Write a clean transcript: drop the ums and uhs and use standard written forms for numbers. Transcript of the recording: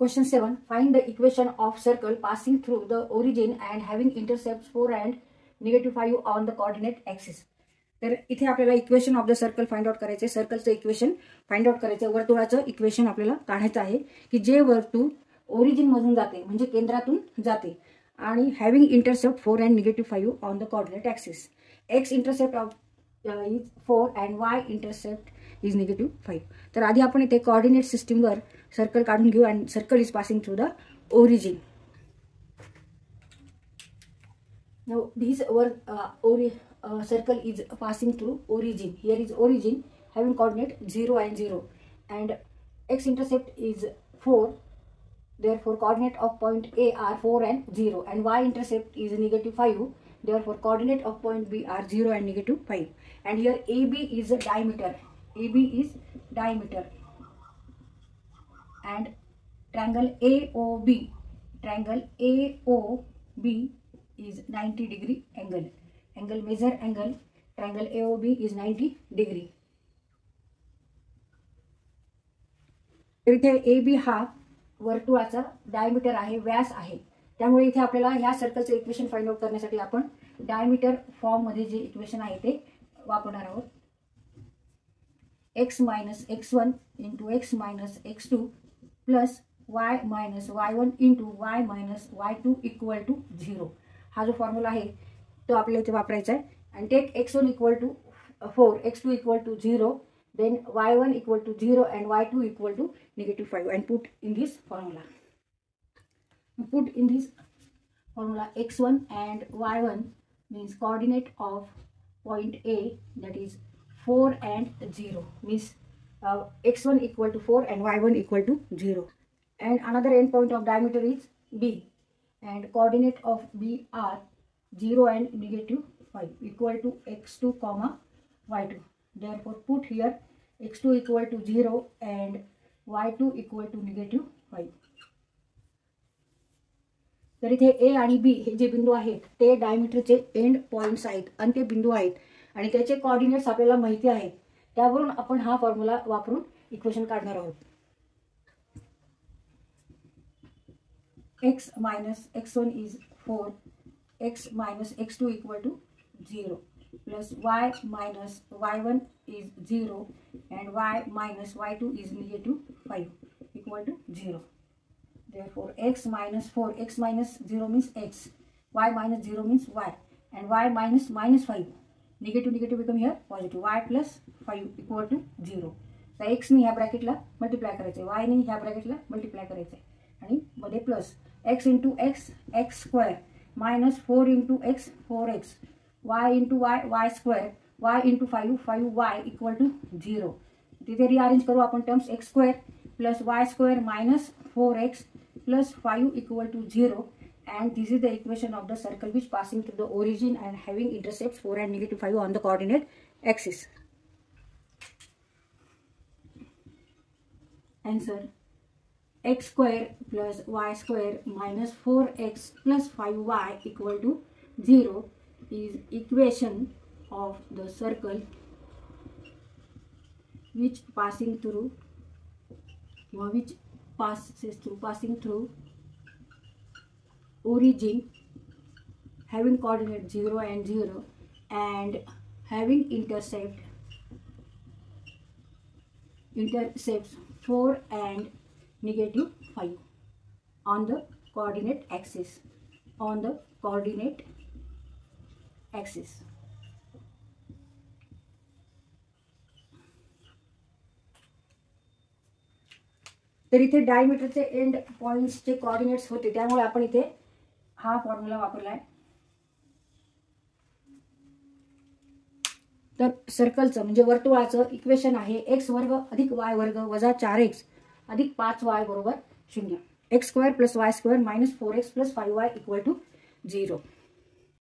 Question 7. Find the equation of circle passing through the origin and having intercepts 4 and -5 on the coordinate axis. तर इथे आपल्याला equation of the circle find out करायचे, सर्कलचं equation find out करायचं, वर्तुळाचं equation आपल्याला काढायचं आहे की जे वर्तुळ ओरिजिन मधून जाते म्हणजे केंद्रातून जाते आणि having intercept 4 and -5 on the coordinate axis. X intercept of is 4 and Y intercept is -5. तर आधी आपण इथे कोऑर्डिनेट सिस्टीमवर सर्कल काढून घेऊ and circle is passing through the origin. Now this circle is passing through origin. Here is origin having coordinate 0 and 0 and x intercept is 4. Therefore coordinate of point A are 4 and 0 and y intercept is -5. Therefore coordinate of point B are 0 and -5. And here AB is a diameter. AB is diameter and triangle AOB. Triangle AOB is 90 degree angle. Angle measure angle triangle AOB is 90 degree. इथे AB हा वर्तुळाचा diameter आहे, व्यास आहे. त्यामुळे इथे आपल्याला ह्या सर्कलचे equation find out करण्यासाठी आपण डायमीटर फॉर्म मध्ये जे इक्वेशन आहे ते वापरणार आहोत. x - x1 * x - x2 plus y - y1 * y - y2 = 0. हा जो फॉर्म्युला आहे तो आपल्याला इथे वापरायचा आहे. आणि take x1 = 4, x2 = 0, then y1 = 0 and y2 = -5 and put in this formula. Put in this formula x1 and y1 means coordinate of point A, that is 4 and 0, means x1 = 4 and y1 = 0. And another end point of diameter is B. And coordinate of B are 0 and -5 equal to x2, y2. Therefore put here x2 = 0 and y2 = -5. तर इथे A आणि B हे जे बिंदू आहेत ते डायमीटरचे and points आहेत, अंत्य बिंदू आहेत आणि त्याचे कोऑर्डिनेट्स आपल्याला माहिती आहेत. त्यावरून आपण हा फॉर्म्युला वापरून इक्वेशन काढणार आहोत. x - x1 is 4, x - x2 = 0, plus y - y1 is 0 and y - y2 is -5 = 0. Therefore x - 4, x - 0 means x, y - 0 means y, and y -5, negative become here positive, y plus 5 = 0. तर x ने ह्या ब्रॅकेटला multiply करायचे, y ने ह्या ब्रॅकेटला multiply करायचे आणि मध्ये plus x * x, x² minus 4 * x, 4x, y * y, y², y * 5, 5y = 0. तिथे रिअरेंज करू आपण terms, x² plus y² minus 4x plus 5 = 0. And this is the equation of the circle which passing through the origin and having intercepts 4 and -5 on the coordinate axis. Answer: x² plus y² minus 4x plus 5y = 0 is equation of the circle which passing through origin having coordinate 0 and 0 and having intercepts 4 and -5 on the coordinate axis. तर इथे डायमीटरचे and पॉइंट्सचे coordinates होते, त्यामुळे आपण इथे हा formula वापरलाय. तर सर्कलचं म्हणजे वर्तुळाचं equation आहे x² + y² - 4x + 5y = 0. x² plus y² minus 4x plus 5y = 0.